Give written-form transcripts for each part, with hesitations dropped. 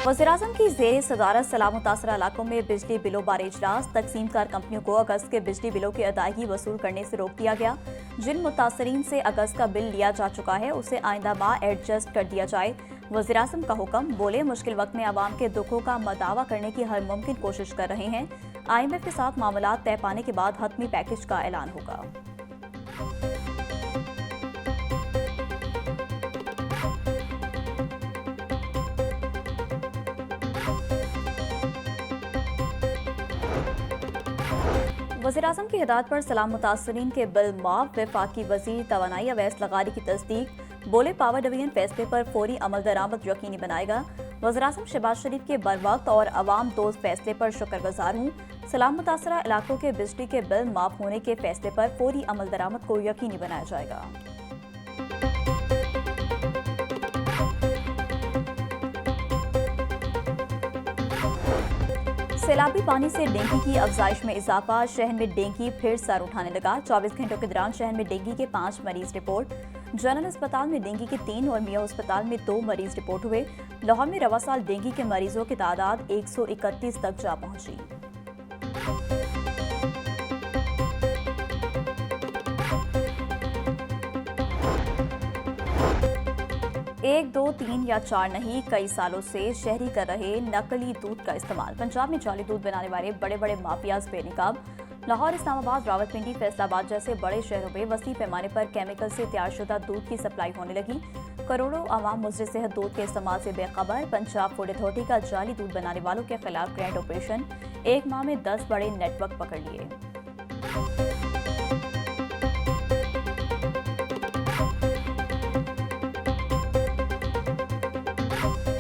वज़ीर-ए-आज़म की ज़ेर सदारत सलाह मुतासरा इलाकों में बिजली बिलों बारे इजलास। तकसीमकार कंपनियों को अगस्त के बिजली बिलों की अदायगी वसूल करने से रोक दिया गया। जिन मुतासरीन से अगस्त का बिल लिया जा चुका है उसे आइंदा माह एडजस्ट कर दिया जाए। वज़ीर-ए-आज़म का हुक्म। बोले, मुश्किल वक्त में आवाम के दुखों का मदावा करने की हर मुमकिन कोशिश कर रहे हैं। IMF के साथ मामलात तय पाने के बाद हतमी पैकेज का ऐलान होगा। 'वज़ीर-ए-आज़म की हिदायत पर सलाम मुतासरीन के बिल माफ। वफाकी वज़ीर तवानाई अवैस लगारी की तस्दीक। बोले, पावर डिवीजन फैसले पर फौरी अमल दरामद यकीनी बनाएगा। वज़ीर-ए-आज़म शहबाज शरीफ के बरवक्त और अवाम दोस्त फैसले पर शुक्रगुजार हूँ। सलाम मुतासरा इलाकों के बिजली के बिल माफ होने के फैसले पर फौरी अमल दरामद को यकीनी बनाया जाएगा। सैलाबी पानी से डेंगू की अफजाइश में इजाफा। शहर में डेंगू फिर सर उठाने लगा। 24 घंटों के दौरान शहर में डेंगू के 5 मरीज रिपोर्ट। जनरल अस्पताल में डेंगू के 3 और मियां अस्पताल में 2 मरीज रिपोर्ट हुए। लाहौर में रवा साल डेंगू के मरीजों की तादाद 131 तक जा पहुंची। 1, 2, 3 या 4 नहीं, कई सालों से शहरी कर रहे नकली दूध का इस्तेमाल। पंजाब में जाली दूध बनाने वाले बड़े बड़े माफियाज बेनकाब। लाहौर, इस्लामाबाद, रावलपिंडी, फैसलाबाद जैसे बड़े शहरों में वसी पैमाने पर केमिकल से तैयारशुदा दूध की सप्लाई होने लगी। करोड़ों आवाम मुजर सेहत दूध के इस्तेमाल से बेखबर। पंजाब फूड अथॉरिटी का जाली दूध बनाने वालों के खिलाफ ग्रैंड ऑपरेशन। 1 माह में 10 बड़े नेटवर्क पकड़ लिए।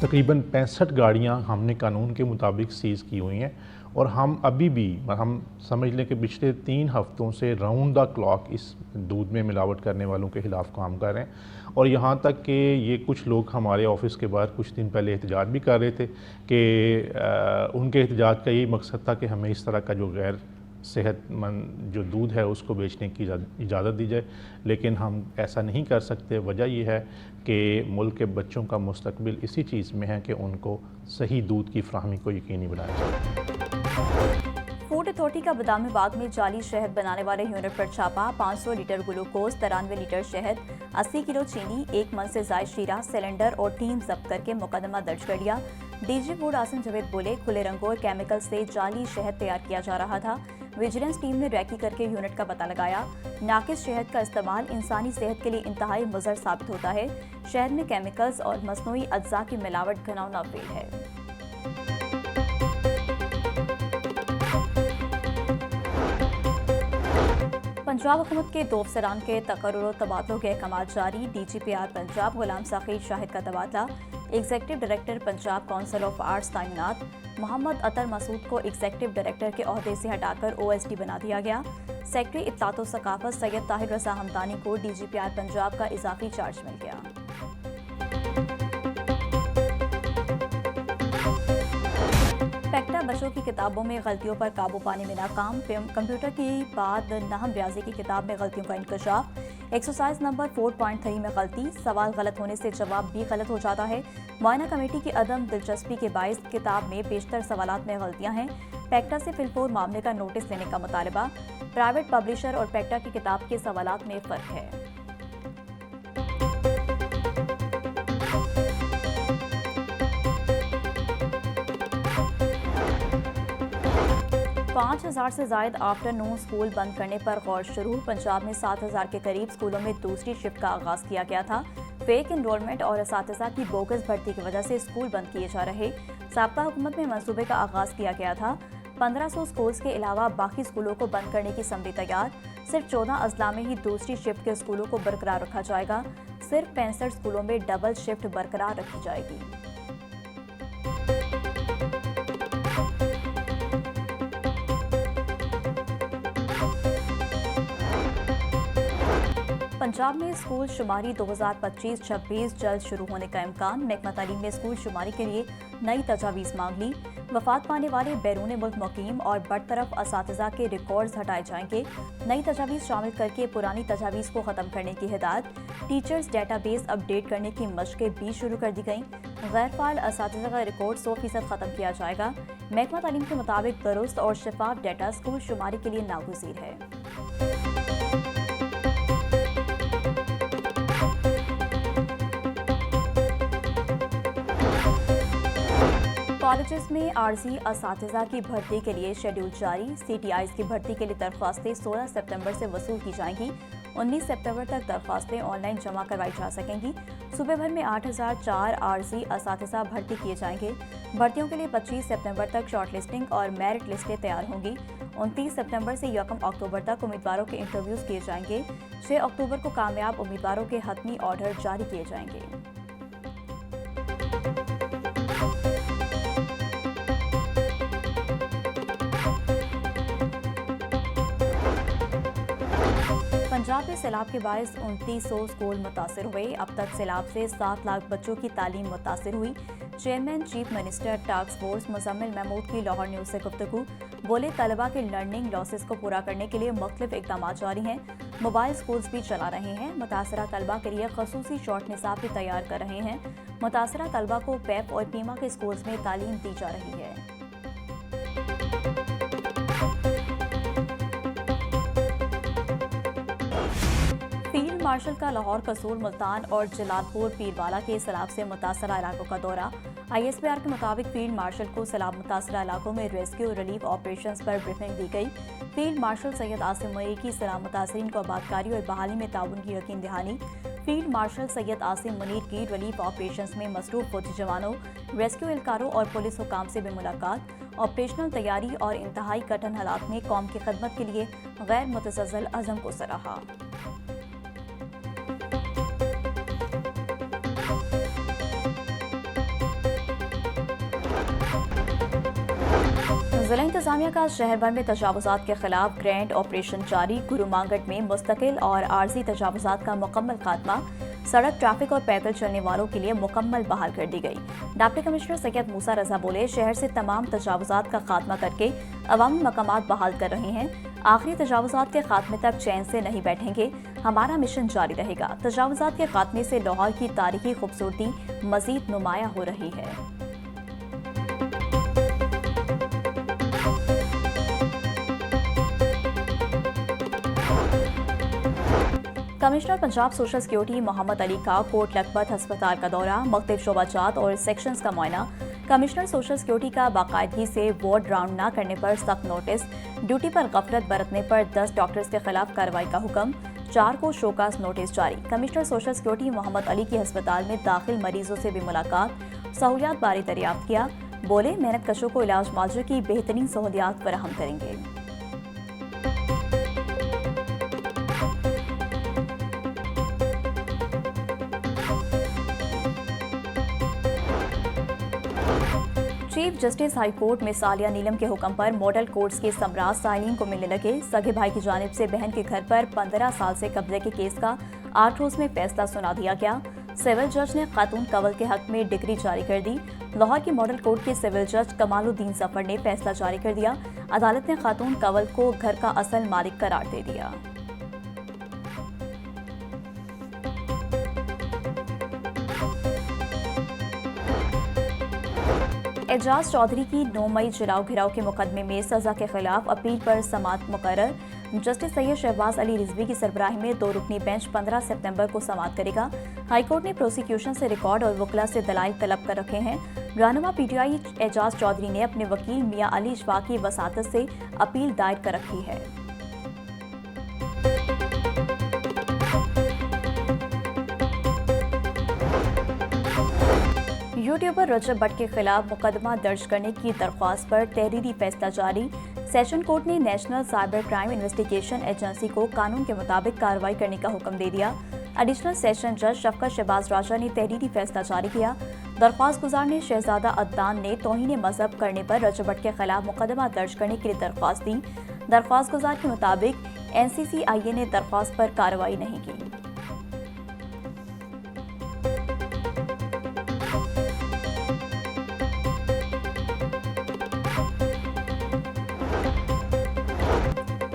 तकरीबन 65 गाड़ियाँ हमने कानून के मुताबिक सीज़ की हुई हैं और हम अभी भी हम समझ लें कि पिछले 3 हफ्तों से राउंड द क्लॉक इस दूध में मिलावट करने वालों के ख़िलाफ़ काम कर रहे हैं। और यहाँ तक कि ये कुछ लोग हमारे ऑफिस के बाहर कुछ दिन पहले एहतजाज भी कर रहे थे कि उनके एहतजाज का यही मकसद था कि हमें इस तरह का जो गैर सेहतमंद जो दूध है उसको बेचने की इजाज़त दी जाए, लेकिन हम ऐसा नहीं कर सकते। वजह यह है कि मुल्क के बच्चों का मुस्तकबिल इसी चीज़ में है कि उनको सही दूध की फ्राहमी को यकीनी बनाया जाए। फूड अथॉरिटी का बादामी बाग में जाली शहद बनाने वाले यूनिट पर छापा। 500 लीटर ग्लूकोज, 93 लीटर शहद, 80 किलो चीनी, 1 मन से जायद शीरा, सिलेंडर और टीन जब्त करके मुकदमा दर्ज कर लिया। DG फूड आसिम जवेद बोले, खुले रंगों केमिकल से जाली शहद तैयार किया जा रहा था। विजिलेंस टीम ने रैकी करके यूनिट का पता लगाया। नाकिस शहद का इस्तेमाल इंसानी सेहत के लिए इंतहाई मुज़र साबित होता है। शहद में केमिकल्स और मसनूई अज्जा की मिलावट घिनौना फेल है। पंजाब हुकूमत के 2 अफसरान के तकर्रुर और तबादलों के अहकाम जारी। DGPR पंजाब गुलाम साखी शाहिद का तबादला। Executive director Punjab council of arts तैनात। मोहम्मद अतर मसूद को एग्जीक्यूटिव डायरेक्टर के ओहदे से हटाकर OSD बना दिया गया। सेक्रेटरी इत्तलात व सकाफत सैयद ताहिर रज़ा हमदानी को DGPR पंजाब का इजाफी चार्ज मिल गया। पैक्टा बच्चों की किताबों में गलतियों पर काबू पाने में नाकाम। कंप्यूटर की बाद नहम रियाजी की किताब में गलतियों का इंकशाफ। एक्सरसाइज नंबर 4.3 में गलती। सवाल गलत होने से जवाब भी गलत हो जाता है। मुआयना कमेटी की अदम दिलचस्पी के बायस किताब में बेशतर सवालात में गलतियां हैं। पैक्टा से फिलफोर मामले का नोटिस लेने का मुतालबा। प्राइवेट पब्लिशर और पैक्टा की किताब के सवालात में फ़र्क है। 5,000 से ज़ायद आफ्टरनून स्कूल बंद करने पर गौर शुरू। पंजाब में 7,000 के करीब स्कूलों में दूसरी शिफ्ट का आगाज़ किया गया था। फेक इनरोलमेंट और असातिज़ा की बोगस भर्ती की वजह से स्कूल बंद किए जा रहे। साबका हुकूमत में मंसूबे का आगाज़ किया गया था। 1500 स्कूल्स के अलावा बाकी स्कूलों को बंद करने की असम्बली तैयार। सिर्फ 14 अजला में ही दूसरी शिफ्ट के स्कूलों को बरकरार रखा जाएगा। सिर्फ 65 स्कूलों में डबल शिफ्ट बरकरार रखी जाएगी। पंजाब में स्कूल शुमारी 2025-26 जल्द शुरू होने का इम्कान। महकमा तालीम ने स्कूल शुमारी के लिए नई तजावीज़ मांग ली। वफात पाने वाले बैरून मुल्क मुकीम और बरतरफ असातिज़ा के रिकॉर्ड्स हटाए जाएंगे। नई तजावीज़ शामिल करके पुरानी तजावीज़ को ख़त्म करने की हिदायत। टीचर्स डेटाबेस अपडेट करने की मशक़ें भी शुरू कर दी गईं। गैर फाल असातिज़ा का रिकॉर्ड 100% ख़त्म किया जाएगा। महकमा तालीम के मुताबिक दुरुस्त और शफाफ डाटा स्कूल शुमारी के लिए नागुज़ीर है। कॉलेजेस में आर्जी असातिज़ा की भर्ती के लिए शेड्यूल जारी। CTIs की भर्ती के लिए दरख्वास्तें 16 सितंबर से वसूल की जाएंगी। 19 सितंबर तक दरख्वास्तें ऑनलाइन जमा करवाई जा सकेंगी। सूबे भर में 8004 आर्जी असातिज़ा भर्ती किए जाएंगे। भर्तियों के लिए 25 सितंबर तक शॉर्टलिस्टिंग और मेरिट लिस्टें तैयार होंगी। 29 सितंबर से 1 अक्टूबर तक उम्मीदवारों के इंटरव्यूज़ किए जाएंगे। 6 अक्टूबर को कामयाब उम्मीदवारों के हतमी ऑर्डर जारी किए जाएंगे। पंजाब में सैलाब के बायस 2900 स्कूल मुतासर हुए। अब तक सैलाब से 7 लाख बच्चों की तालीम मुतासर हुई। Chairman chief minister task force Muzammil Mahmood की लाहौर न्यूज़ से गुफ्तगू। बोले तलबा के लर्निंग लॉसेस को पूरा करने के लिए मुख्तलिफ इकदाम जारी हैं। मोबाइल स्कूल्स भी चला रहे हैं। मुतासरा तलबा के लिए खसूसी शॉर्ट निसाब भी तैयार कर रहे हैं। मुतासरा तलबा को पैप और पीमा के स्कूल्स में तालीम दी जा रही है। फील्ड मार्शल का लाहौर, कसूर, मुल्तान और जलालपुर पीरवाला के सैलाब से मुतासरा इलाकों का दौरा। ISPR के मुताबिक फील्ड मार्शल को सैलाब मुतासरा इलाकों में रेस्क्यू रिलीफ ऑपरेशंस पर ब्रीफिंग दी गई। फील्ड मार्शल सैयद आसिम मुनीर की सैलाब मुतासरीन को आबादकारी और बहाली में ताउन की यकीन दहानी। फील्ड मार्शल सैयद आसिम मुनीर की रिलीफ ऑपरेशंस में मसरूफ फौजी जवानों, रेस्क्यू एहलकारों और पुलिस हुकाम से भी मुलाकात। ऑपरेशनल तैयारी और इंतहाई कठिन हालात में कौम की खदमत के लिए गैर मुतज़्ज़ल अज़म को सराहा। जिला इंतजामिया का शहर भर में तजावुज़ात के खिलाफ ग्रैंड ऑपरेशन जारी। गुरु मांगट में मुस्तकिल और आर्जी तजावुज़ात का मुकम्मल खात्मा। सड़क, ट्रैफिक और पैदल चलने वालों के लिए मुकम्मल बहाल कर दी गई। डिप्टी कमिश्नर सैयद मूसा रजा बोले, शहर से तमाम तजावुज़ात का खात्मा करके अवामी मकामात बहाल कर रहे हैं। आखिरी तजावुज़ात के खात्मे तक चैन से नहीं बैठेंगे। हमारा मिशन जारी रहेगा। तजावुज़ात के खात्मे से लाहौर की तारीखी खूबसूरती मज़ीद नुमाया हो रही है। Commissioner Punjab social security Mohammad Ali का कोट लखपत अस्पताल का दौरा, मुख्तलिफ शोबाजात और सेक्शंस का मुआयना। कमिश्नर सोशल सिक्योरिटी का बाकायदगी से वार्ड राउंड न करने पर सख्त नोटिस। ड्यूटी पर गफलत बरतने पर 10 डॉक्टर्स के खिलाफ कार्रवाई का हुक्म। 4 को शोकास नोटिस जारी। Commissioner social security Mohammad Ali की अस्पताल में दाखिल मरीजों से भी मुलाकात, सहूलियात बारे दरियाफ्त किया। बोले, मेहनत कशों को इलाज मुआवजे की बेहतरीन सहूलियात फराहम करेंगे। चीफ जस्टिस हाई कोर्ट में सालिया नीलम के हुक्म पर मॉडल कोर्ट्स के समराज साइलिन को मिलने लगे। सगे भाई की जानिब से बहन के घर पर 15 साल से कब्जे के केस का 8 रोज में फैसला सुना दिया गया। सिविल जज ने खातून कंवल के हक में डिग्री जारी कर दी। लाहौर की मॉडल कोर्ट के सिविल जज कमालुद्दीन जफर ने फैसला जारी कर दिया। अदालत ने खातून कंवल को घर का असल मालिक करार दे दिया। एजाज चौधरी की 9 मई जलाओ घिराव के मुकदमे में सजा के खिलाफ अपील पर समाअत मुकर्रर। जस्टिस सैयद शहबाज अली रिजवी की सरबराही में 2 रुकनी बेंच 15 सितंबर को समाअत करेगा। हाईकोर्ट ने प्रोसिक्यूशन से रिकॉर्ड और वकला से दलाइल तलब कर रखे हैं। रहनुमा PTI एजाज चौधरी ने अपने वकील मियां अली इशफाक की वसातत से अपील दायर कर रखी है। यूट्यूबर रजब भट्ट के खिलाफ मुकदमा दर्ज करने की दरख्वास्त पर तहरीरी फैसला जारी। सेशन कोर्ट ने national cyber crime investigation agency को कानून के मुताबिक कार्रवाई करने का हुक्म दे दिया। एडिशनल सेशन जज शफकत शहबाज राजा ने तहरीरी फैसला जारी किया। दरख्वास्त गुजार ने शहजादा अदनान ने तौहीन मजहब करने पर रजब भट्ट के खिलाफ मुकदमा दर्ज करने के लिए दरख्वास्त दी। दरख्वास्त गुजार के मुताबिक NCCIA ने दरख्वास्त पर कार्रवाई नहीं की।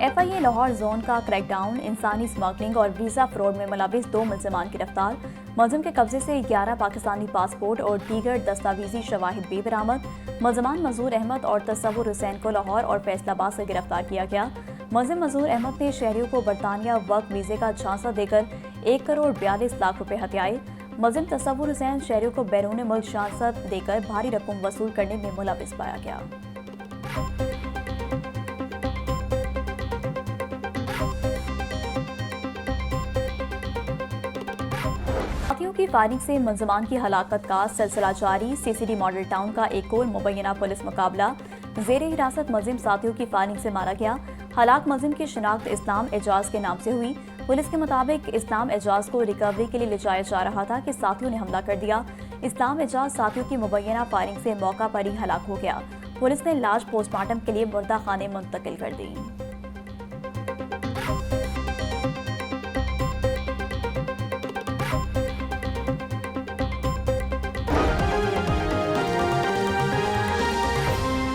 FIA लाहौर जोन का क्रैकडाउन, इंसानी स्मगलिंग और वीज़ा फ्रॉड में मुलविस 2 मुल्ज़िमान गिरफ्तार। मुलज़िम के कब्जे से 11 पाकिस्तानी पासपोर्ट और दीगर दस्तावेजी शवाहिद भी बरामद। मुल्ज़िमान मजूर अहमद और तसव्वुर हुसैन को लाहौर और फैसलाबाद से गिरफ्तार किया गया। मुलज़िम मजूर अहमद ने शहरियों को बरतानिया वर्क वीज़े का झांसा देकर 1 करोड़ 42 लाख रुपए हथियाए। मुलज़िम तसव्वुर हुसैन शहरियों को बैरून मुल्क झांसा देकर भारी रकम वसूल करने में मुलविस पाया गया। साथियों की फायरिंग से मुल्ज़िमान की हलाकत का सिलसिला जारी। CCD मॉडल टाउन का एक और मुबैना पुलिस मुकाबला। ज़ेरे हिरासत मुल्ज़िम साथियों की फायरिंग से मारा गया। हलाक मुल्ज़िम की शिनाख्त इस्लाम एजाज के नाम से हुई। पुलिस के मुताबिक इस्लाम एजाज को रिकवरी के लिए ले जाया जा रहा था कि साथियों ने हमला कर दिया। इस्लाम एजाज साथियों की मुबैना फायरिंग से मौका पर ही हलाक हो गया। पुलिस ने लाश पोस्टमार्टम के लिए मुर्दा खाने मुंतकिल कर दी।